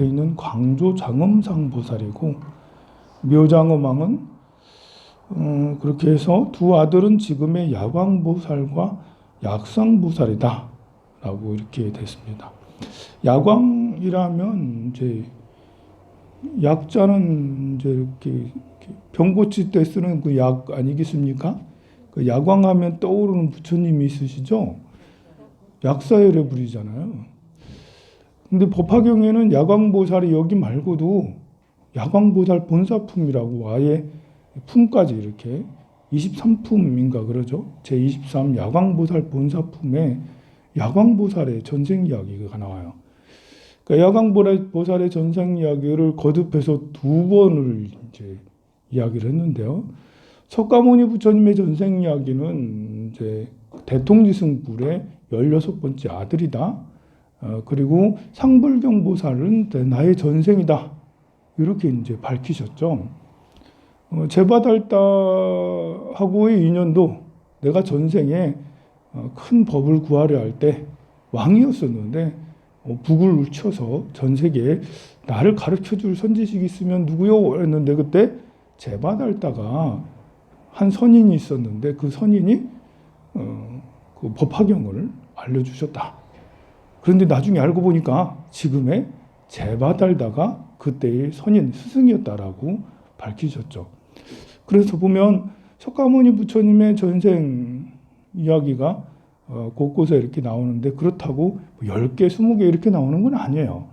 있는 광조 장엄상 보살이고, 묘장엄왕은 그렇게 해서 두 아들은 지금의 야광보살과 약상보살이다 라고 이렇게 됐습니다. 야광이라면 이제 약자는 이제 이렇게 병 고칠 때 쓰는 그 약 아니겠습니까? 그 야광하면 떠오르는 부처님이 있으시죠? 약사열에 부리잖아요. 근데 법화경에는 야광보살이 여기 말고도 야광보살 본사품이라고 아예 품까지 이렇게 23품인가 그러죠. 제23 야광보살 본사품에 야광보살의 전생 이야기가 나와요. 그러니까 야광보살의 전생 이야기를 거듭해서 두 번을 이제 이야기를 했는데요. 석가모니 부처님의 전생 이야기는 이제 대통지승불의 16번째 아들이다. 그리고 상불경 보살은 나의 전생이다. 이렇게 이제 밝히셨죠. 제바달다하고의 인연도 내가 전생에 큰 법을 구하려 할 때 왕이었었는데 북을 쳐서 전 세계에 나를 가르쳐줄 선지식이 있으면 누구요? 했는데 그때 제바달다가 한 선인이 있었는데 그 선인이 그 법화경을 알려주셨다. 그런데 나중에 알고 보니까 지금의 제바달다가 그때의 선인 스승이었다라고 밝히셨죠. 그래서 보면 석가모니 부처님의 전생 이야기가 곳곳에 이렇게 나오는데 그렇다고 10개, 20개 이렇게 나오는 건 아니에요.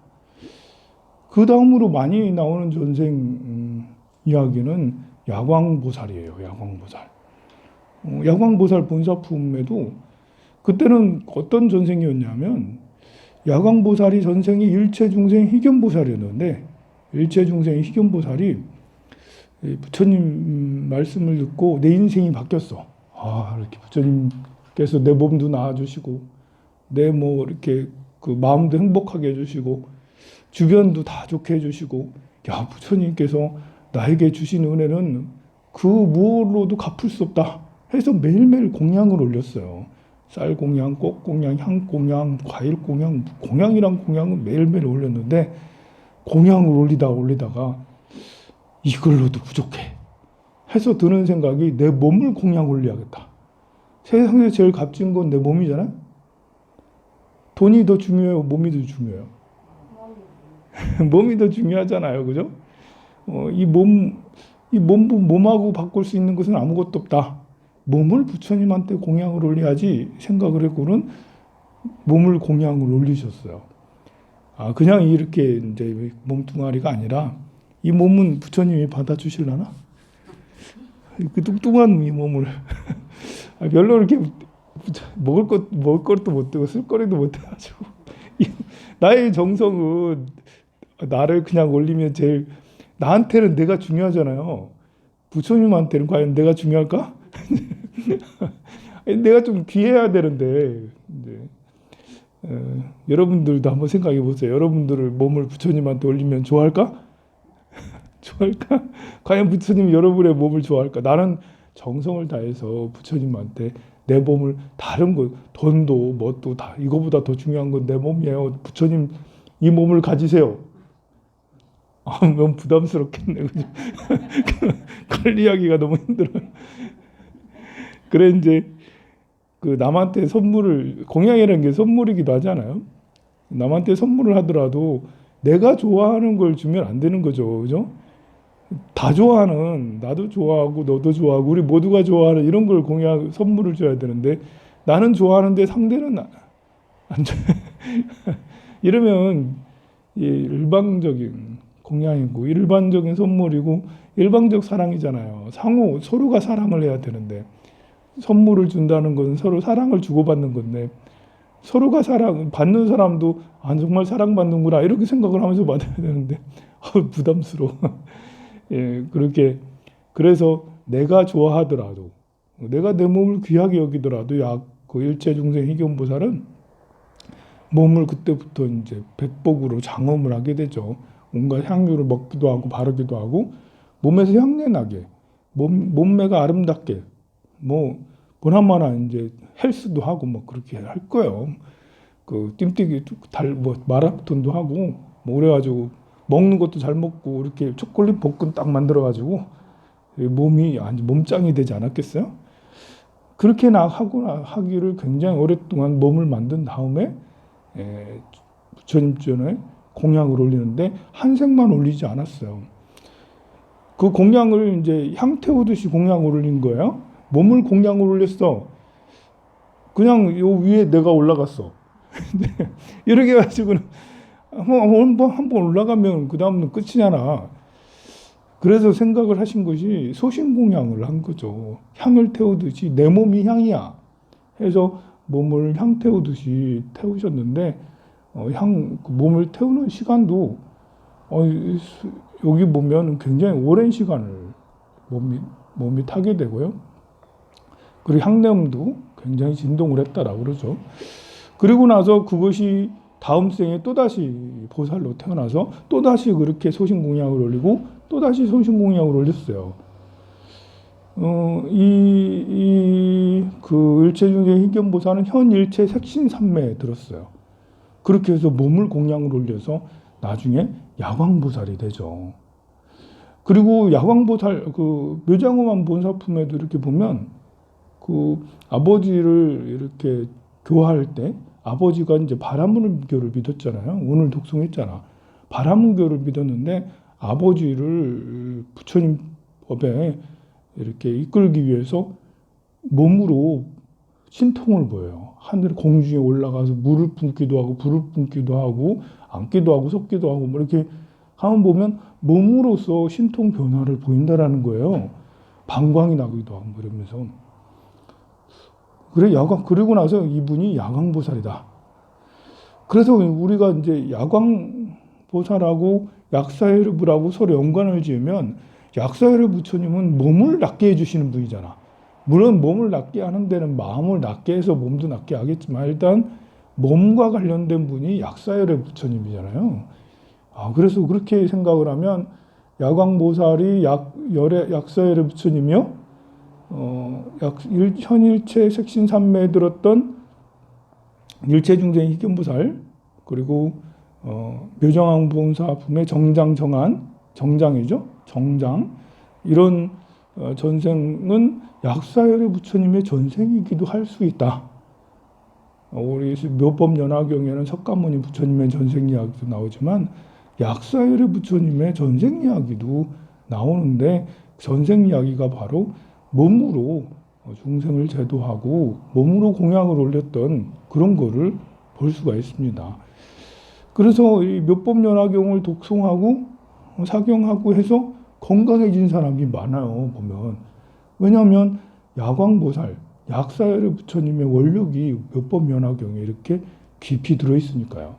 그 다음으로 많이 나오는 전생 이야기는 야광보살이에요. 야광보살. 야광보살 본사품에도 그때는 어떤 전생이었냐면 야광보살이 전생이 일체중생 희견보살이었는데 일체중생 희견보살이 부처님 말씀을 듣고 내 인생이 바뀌었어. 이렇게 부처님께서 내 몸도 나아주시고 내 뭐 이렇게 그 마음도 행복하게 해주시고 주변도 다 좋게 해주시고 야 부처님께서 나에게 주신 은혜는 그 무엇으로도 갚을 수 없다 해서 매일매일 공양을 올렸어요. 쌀 공양, 꽃 공양, 향 공양, 과일 공양, 공양이란 공양은 매일매일 올렸는데 공양을 올리다가 이걸로도 부족해 해서 드는 생각이 내 몸을 공양 올려야겠다. 세상에서 제일 값진 건 내 몸이잖아요. 돈이 더 중요해요? 몸이 더 중요해요? 몸이 더 중요하잖아요. 그죠? 몸하고 바꿀 수 있는 것은 아무것도 없다. 몸을 부처님한테 공양을 올려야지 생각을 했고는 몸을 공양을 올리셨어요. 그냥 이렇게 이제 몸뚱아리가 아니라 이 몸은 부처님이 받아주실라나? 그 뚱뚱한 이 몸을 별로 이렇게 먹을 것도 못 되고 쓸거리도 못 해가지고 나의 정성은 나를 그냥 올리면 제일 나한테는 내가 중요하잖아요. 부처님한테는 과연 내가 중요할까? 내가 좀 귀해야 되는데 여러분들도 한번 생각해 보세요. 여러분들을 몸을 부처님한테 올리면 좋아할까? 좋아할까? 과연 부처님이 여러분의 몸을 좋아할까? 나는 정성을 다해서 부처님한테 내 몸을 다른 것, 돈도 뭣도 다 이거보다 더 중요한 건 내 몸이에요. 부처님 이 몸을 가지세요. 너무 부담스럽겠네. 그죠? 관리하기가 너무 힘들어요. 그래 이제 그 남한테 선물을 공양이라는 게 선물이기도 하잖아요. 남한테 선물을 하더라도 내가 좋아하는 걸 주면 안 되는 거죠. 그죠? 다 좋아하는 나도 좋아하고 너도 좋아하고 우리 모두가 좋아하는 이런 걸 선물을 줘야 되는데 나는 좋아하는데 상대는 안 좋아. 이러면 일방적인 공양이고 일반적인 선물이고 일방적 사랑이잖아요. 상호 서로가 사랑을 해야 되는데 선물을 준다는 것은 서로 사랑을 주고받는 건데 서로가 받는 사람도 정말 사랑받는구나 이렇게 생각을 하면서 받아야 되는데 부담스러워. 그렇게 그래서 내가 좋아하더라도 내가 내 몸을 귀하게 여기더라도 그 일체중생 희견보살은 몸을 그때부터 이제 백복으로 장엄을 하게 되죠. 온갖 향유를 먹기도 하고 바르기도 하고 몸에서 향내 나게 몸매가 아름답게 보나마나 이제 헬스도 하고 그렇게 할 거예요. 그 뜀뛰기 마라톤도 하고 뭐 그래가지고 먹는 것도 잘 먹고 이렇게 초콜릿 볶음 딱 만들어가지고 몸이 아주 몸짱이 되지 않았겠어요? 그렇게 하기를 굉장히 오랫동안 몸을 만든 다음에 부처님 전에 공양을 올리는데 한 색만 올리지 않았어요. 그 공양을 이제 향 태우듯이 공양을 올린 거예요. 몸을 공양을 올렸어. 그냥 요 위에 내가 올라갔어. 이렇게 해가지고는 한번 올라가면 그 다음은 끝이잖아. 그래서 생각을 하신 것이 소신공양을 한 거죠. 향을 태우듯이 내 몸이 향이야 해서 몸을 향 태우듯이 태우셨는데 몸을 태우는 시간도 여기 보면 굉장히 오랜 시간을 몸이 타게 되고요. 그리고 향내음도 굉장히 진동을 했다라고 그러죠. 그리고 나서 그것이 다음 생에 또다시 보살로 태어나서 또다시 그렇게 소신공양을 올리고 또다시 소신공양을 올렸어요. 그 일체중생 희견보살은 현일체 색신삼매에 들었어요. 그렇게 해서 몸을 공양을 올려서 나중에 야광보살이 되죠. 그리고 야광보살, 그 묘장엄한 본사품에도 이렇게 보면 그 아버지를 이렇게 교화할 때 아버지가 이제 바라문교를 믿었잖아요. 오늘 독송했잖아. 바라문교를 믿었는데 아버지를 부처님 법에 이렇게 이끌기 위해서 몸으로 신통을 보여요. 하늘 공중에 올라가서 물을 뿜기도 하고 불을 뿜기도 하고 앉기도 하고 섰기도 하고 뭐 이렇게 하면 보면 몸으로서 신통 변화를 보인다라는 거예요. 방광이 나기도 하고 그러면서. 그래 그리고 나서 이분이 야광보살이다. 그래서 우리가 이제 야광보살하고 약사여르부라고 서로 연관을 지으면 약사여르 부처님은 몸을 낫게 해주시는 분이잖아. 물론 몸을 낫게 하는 데는 마음을 낫게 해서 몸도 낫게 하겠지만 일단 몸과 관련된 분이 약사여르 부처님이잖아요. 그래서 그렇게 생각을 하면 야광보살이 약사여르 부처님이요. 현일체 색신삼매에 들었던 일체중생 희견보살 그리고 묘장엄본사품의 정장이죠. 정장 이런 전생은 약사여르 부처님의 전생이기도 할 수 있다. 우리 묘법연화경에는 석가모니 부처님의 전생 이야기도 나오지만 약사여르 부처님의 전생 이야기도 나오는데 전생 이야기가 바로 몸으로 중생을 제도하고 몸으로 공양을 올렸던 그런 거를 볼 수가 있습니다. 그래서 이 묘법연화경을 독송하고 사경하고 해서 건강해진 사람이 많아요. 보면. 왜냐하면 야광보살, 약사여르 부처님의 원력이 묘법연화경에 이렇게 깊이 들어있으니까요.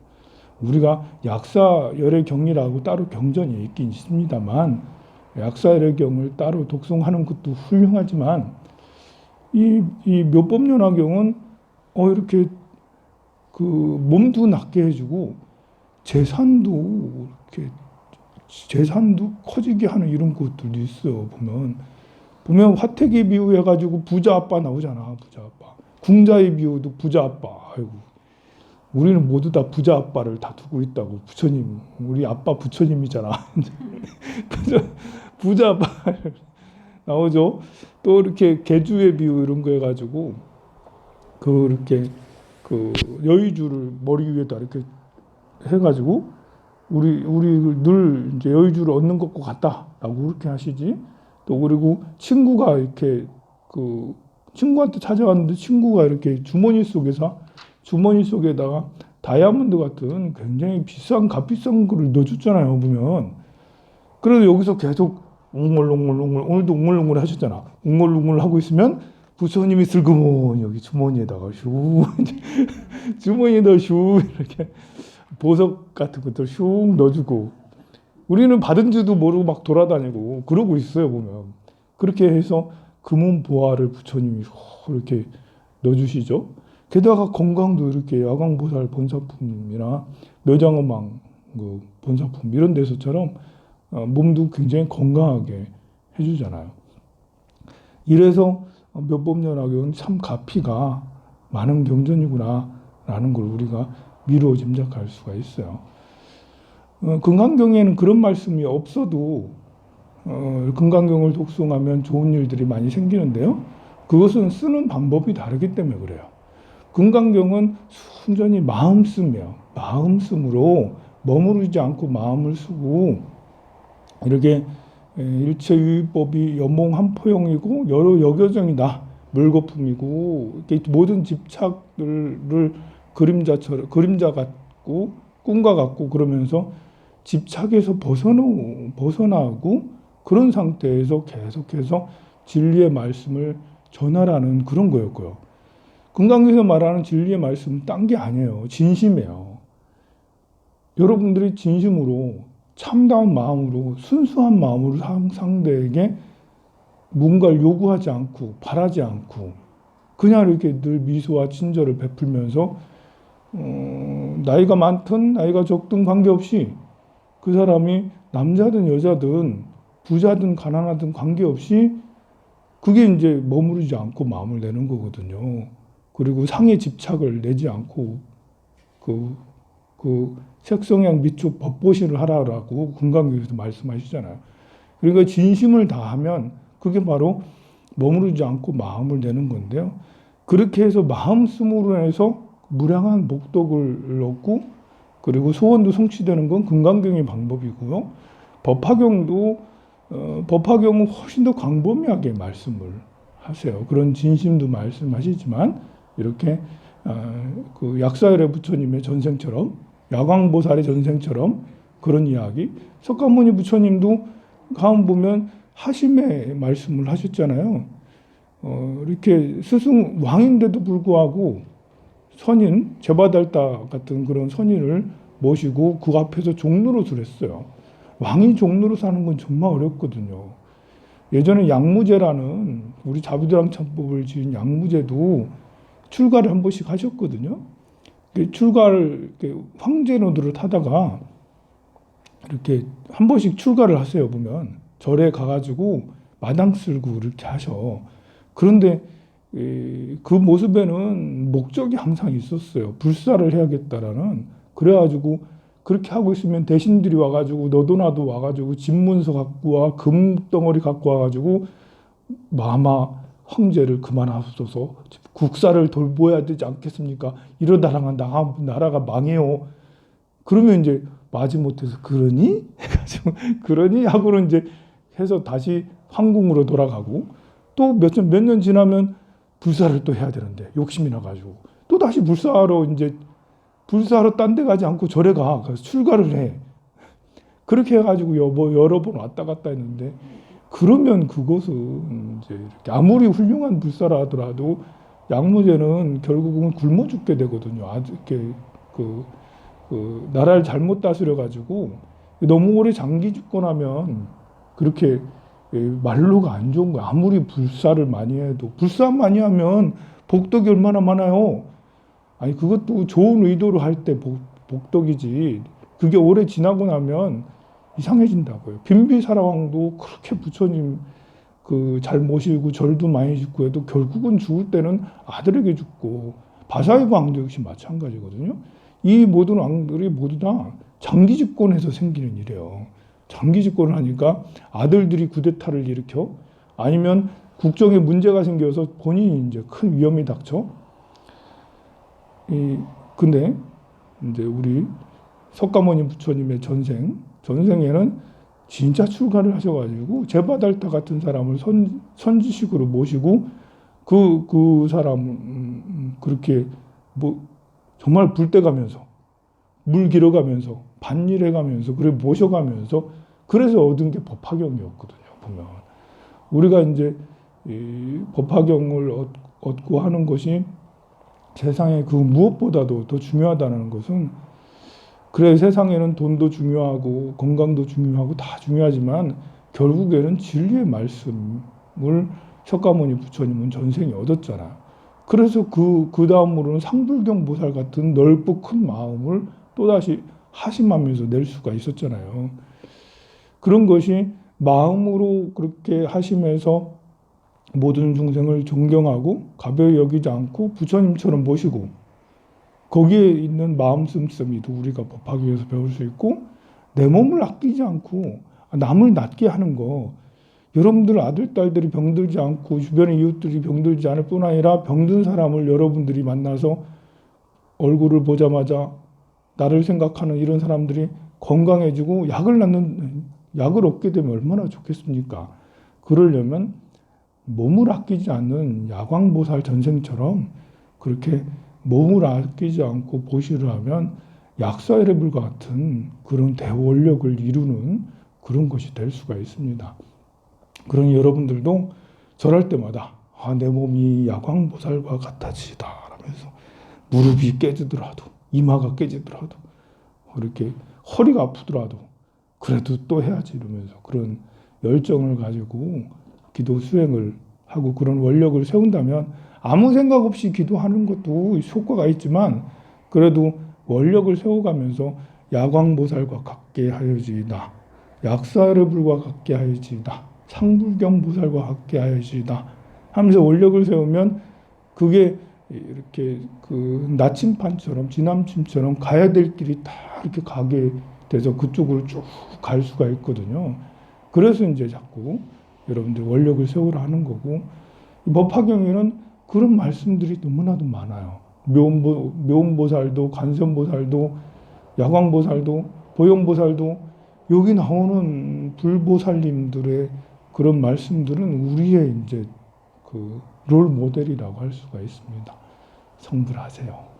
우리가 약사열의 경이라고 따로 경전이 있긴 있습니다만 약사열의 경을 따로 독송하는 것도 훌륭하지만 이 묘법연화경은 이렇게 그 몸도 낫게 해주고 재산도 커지게 하는 이런 것들도 있어요. 보면 화택의 비유 해가지고 부자 아빠 나오잖아. 부자 아빠. 궁자의 비유도 부자 아빠. 아이고. 우리는 모두 다 부자 아빠를 다 두고 있다고. 부처님, 우리 아빠 부처님이잖아. 부자 아빠 나오죠. 또 이렇게 개주의 비유 이런 거 해가지고 그렇게 그 여의주를 머리 위에다 이렇게 해가지고 우리 늘 이제 여의주를 얻는 것과 같다라고 그렇게 하시지. 또 그리고 친구가 이렇게 그 친구한테 찾아왔는데 친구가 이렇게 주머니 속에다가 다이아몬드 같은 굉장히 값비싼 거를 넣어줬잖아요. 보면. 그래서 여기서 계속 웅얼웅얼 오늘도 웅얼웅얼 하셨잖아. 웅얼웅얼 하고 있으면 부처님이 슬그머니 여기 주머니에다가 주머니에다가 이렇게 보석 같은 것들 슉 넣어주고 우리는 받은 줄도 모르고 막 돌아다니고 그러고 있어요. 보면. 그렇게 해서 금은 보화를 부처님이 이렇게 넣어주시죠. 게다가 건강도 이렇게 야광보살 본사품이나 묘장엄한 그 본사품 이런 데서처럼 몸도 굉장히 건강하게 해주잖아요. 이래서 묘법연화경은 참 가피가 많은 경전이구나 라는 걸 우리가 미루어 짐작할 수가 있어요. 금강경에는 그런 말씀이 없어도 금강경을 독송하면 좋은 일들이 많이 생기는데요. 그것은 쓰는 방법이 다르기 때문에 그래요. 금강경은 순전히 마음 쓰며 마음 쓰므로 머무르지 않고 마음을 쓰고 이렇게 일체유의법이 연몽한포용이고 여러 여교정이다. 물거품이고 모든 집착들을 그림자 같고 꿈과 같고 그러면서 집착에서 벗어나고 그런 상태에서 계속해서 진리의 말씀을 전하라는 그런 거였고요. 금강경에서 말하는 진리의 말씀은 딴 게 아니에요. 진심이에요. 여러분들이 진심으로 참다운 마음으로 순수한 마음으로 상대에게 뭔가를 요구하지 않고 바라지 않고 그냥 이렇게 늘 미소와 친절을 베풀면서 나이가 많든 나이가 적든 관계없이 그 사람이 남자든 여자든 부자든 가난하든 관계없이 그게 이제 머무르지 않고 마음을 내는 거거든요. 그리고 상에 집착을 내지 않고 그 색성향 미축 법보시를 하라라고 금강경에서 말씀하시잖아요. 그러니까 진심을 다하면 그게 바로 머무르지 않고 마음을 내는 건데요. 그렇게 해서 마음 쓰므로 해서 무량한 복덕을 얻고 그리고 소원도 성취되는 건 금강경의 방법이고요. 법화경은 훨씬 더 광범위하게 말씀을 하세요. 그런 진심도 말씀하시지만 이렇게 그 약사열애 부처님의 전생처럼 야광보살의 전생처럼 그런 이야기. 석가모니 부처님도 가만 보면 하심의 말씀을 하셨잖아요. 이렇게 스승 왕인데도 불구하고 선인 제바달타 같은 그런 선인을 모시고 그 앞에서 종로릇을 했어요. 왕이 종로로 사는 건 정말 어렵거든요. 예전에 양무제라는 우리 자부대랑 참법을 지은 양무제도 출가를 한 번씩 하셨거든요. 출가를 황제 노도를 타다가 이렇게 한 번씩 출가를 하세요. 보면 절에 가가지고 마당 쓸고 이렇게 하셔. 그런데 그 모습에는 목적이 항상 있었어요. 불사를 해야겠다라는. 그래가지고 그렇게 하고 있으면 대신들이 와가지고 너도 나도 와가지고 집문서 갖고 와 금덩어리 갖고 와가지고 마마 황제를 그만하소서 국사를 돌보아야 되지 않겠습니까? 이러다가 나라가 망해요. 그러면 이제 마지못해서 그러니? 해가지고 그러니? 하고는 이제 해서 다시 황궁으로 돌아가고 또 몇 년 지나면 불사를 또 해야 되는데 욕심이 나가지고 또 다시 불사하러 딴 데 가지 않고 절에 가. 그래서 출가를 해. 그렇게 해가지고 여러 번 왔다 갔다 했는데 그러면 그것은 이제 이렇게 아무리 훌륭한 불사라 하더라도 양무제는 결국은 굶어 죽게 되거든요. 아주 이렇게 나라를 잘못 다스려 가지고 너무 오래 장기 집권하면 그렇게 말로가 안 좋은 거야. 아무리 불사를 많이 해도 불사 많이 하면 복덕이 얼마나 많아요. 아니 그것도 좋은 의도로 할 때 복덕이지. 그게 오래 지나고 나면 이상해진다고요. 빈비사라왕도 그렇게 부처님 잘 모시고 절도 많이 짓고 해도 결국은 죽을 때는 아들에게 죽고 바사의 왕도 역시 마찬가지거든요. 이 모든 왕들이 모두 다 장기 집권해서 생기는 일이에요. 장기 집권을 하니까 아들들이 쿠데타를 일으켜 아니면 국정에 문제가 생겨서 본인이 이제 큰 위험이 닥쳐. 근데 이제 우리 석가모니 부처님의 전생에는 진짜 출가를 하셔가지고 제바달타 같은 사람을 선지식으로 모시고 그 사람 그렇게 뭐 정말 불때가면서 물 길어가면서 반일해가면서 그래 모셔가면서 그래서 얻은 게 법화경이었거든요. 보면 우리가 이제 이 법화경을 얻고 하는 것이 세상에 그 무엇보다도 더 중요하다는 것은 그래 세상에는 돈도 중요하고 건강도 중요하고 다 중요하지만 결국에는 진리의 말씀을 석가모니 부처님은 전생에 얻었잖아요. 그래서 그 다음으로는 상불경 보살 같은 넓고 큰 마음을 또다시 하심하면서 낼 수가 있었잖아요. 그런 것이 마음으로 그렇게 하심해서 모든 중생을 존경하고 가벼이 여기지 않고 부처님처럼 모시고 거기에 있는 마음 씀씀이도 우리가 법화경에서 배울 수 있고 내 몸을 아끼지 않고 남을 낫게 하는 거, 여러분들 아들, 딸들이 병들지 않고 주변의 이웃들이 병들지 않을 뿐 아니라 병든 사람을 여러분들이 만나서 얼굴을 보자마자 나를 생각하는 이런 사람들이 건강해지고 약을 얻게 되면 얼마나 좋겠습니까? 그러려면 몸을 아끼지 않는 야광보살 전생처럼 그렇게 몸을 아끼지 않고 보시를 하면 약사여러분과 같은 그런 대원력을 이루는 그런 것이 될 수가 있습니다. 그러니 여러분들도 절할 때마다 내 몸이 야광보살과 같아지다 라면서 무릎이 깨지더라도 이마가 깨지더라도 이렇게 허리가 아프더라도 그래도 또 해야지 이러면서 그런 열정을 가지고 기도 수행을 하고 그런 원력을 세운다면 아무 생각 없이 기도하는 것도 효과가 있지만 그래도 원력을 세워가면서 야광보살과 같게 하여지이다. 약사여러분과 같게 하여지이다. 창불경보살과 같게 하여지이다. 하면서 원력을 세우면 그게 이렇게 그 나침판처럼 지남침처럼 가야 될 길이 다 이렇게 가게 돼서 그쪽으로 쭉 갈 수가 있거든요. 그래서 이제 자꾸 여러분들 원력을 세우라 하는 거고 법화경에는 그런 말씀들이 너무나도 많아요. 묘음보살도 관세음보살도 야광보살도 보영보살도 여기 나오는 불보살님들의 그런 말씀들은 우리의 이제 그 롤 모델이라고 할 수가 있습니다. 성불하세요.